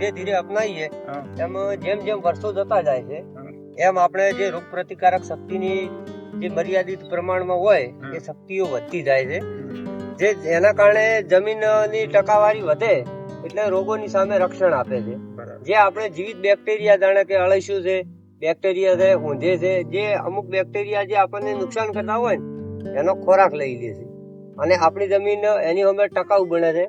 ધીરે ધીરે અપનાવીએ એમ જેમ જેમ વર્ષો જતા જાય છે એમ આપણે જે રોગ પ્રતિકારક શક્તિની જે મર્યાદિત પ્રમાણમાં હોય એ શક્તિઓ વધતી જાય છે જેના કારણે જમીનની ટકાવારી વધે એટલે રોગોની સામે રક્ષણ આપે છે. જે આપણે જીવિત બેક્ટેરિયા જાણે કે અળસિયું છે, બેક્ટેરિયા છે, ઊંધે છે, જે અમુક બેક્ટેરિયા જે આપણને નુકસાન કરતા હોય ને એનો ખોરાક લઈ લે છે અને આપણી જમીન એની સામે ટકાઉ બને છે.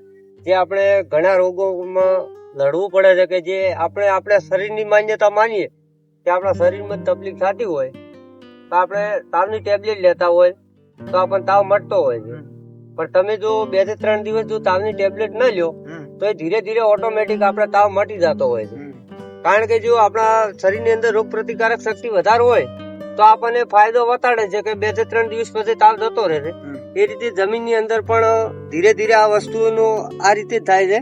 જે આપણે ઘણા રોગોમાં લડવું પડે છે કે જે આપણે આપણા શરીરની માન્યતા માનીએ કે આપણા શરીરમાં તકલીફ થતી હોય તો આપણે તાવની ટેબ્લેટ લેતા હોય તો આપણને તાવ મટતો હોય છે. પણ તમે જો 2 થી 3 દિવસ જો તાવની ટેબ્લેટ ન લ્યો તો એ ધીરે ધીરે ઓટોમેટિક આપણે તાવ મટી જતો હોય છે. કારણ કે જો આપણા શરીરની અંદર રોગ પ્રતિકારક શક્તિ વધારે હોય તો આપણને ફાયદો વતાડે છે કે 2 થી 3 દિવસ પછી તાવ જતો રહે છે. એ રીતે જમીનની અંદર પણ ધીરે ધીરે આ વસ્તુનું આ રીતે થાય છે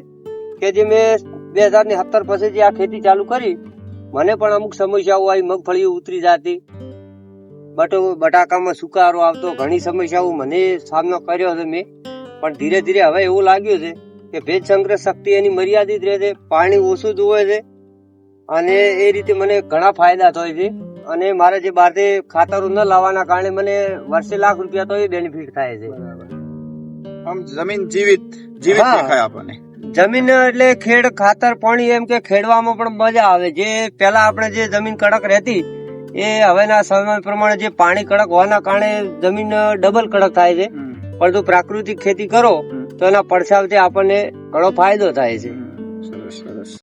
કે જે મેં 2017 પછી જે આ ખેતી ચાલુ કરી મને પણ અમુક સમસ્યાઓ આવી, મગફળી ઉતરી જતી, બટાકામાં સુકારો આવતો, ઘણી સમસ્યાઓ મને સામનો કર્યો છે મેં. પણ ધીરે ધીરે હવે એવું લાગ્યું છે કે ભેજ સંગ્રહ શક્તિ એની મર્યાદિત રહે છે, પાણી ઓછું જોવે છે અને એ રીતે મને ઘણા ફાયદા થાય છે. અને મારે જે બહારથી ખાતરો ન લાવવાના કારણે મને વર્ષે લાખ રૂપિયા તો એ બેનિફિટ થાય છે. આમ જમીન જીવિત દેખાય આપણને. જમીન એટલે ખેડ, ખાતર, પાણી, એમ કે ખેડવામાં પણ મજા આવે. જે પેલા આપણે જે જમીન કડક રહેતી એ હવેના સમય પ્રમાણે જે પાણી કડક હોવાના કારણે જમીન ડબલ કડક થાય છે. પણ જો પ્રાકૃતિક ખેતી કરો તો એના પડછાવથી આપણને ઘણો ફાયદો થાય છે. સરસ સરસ.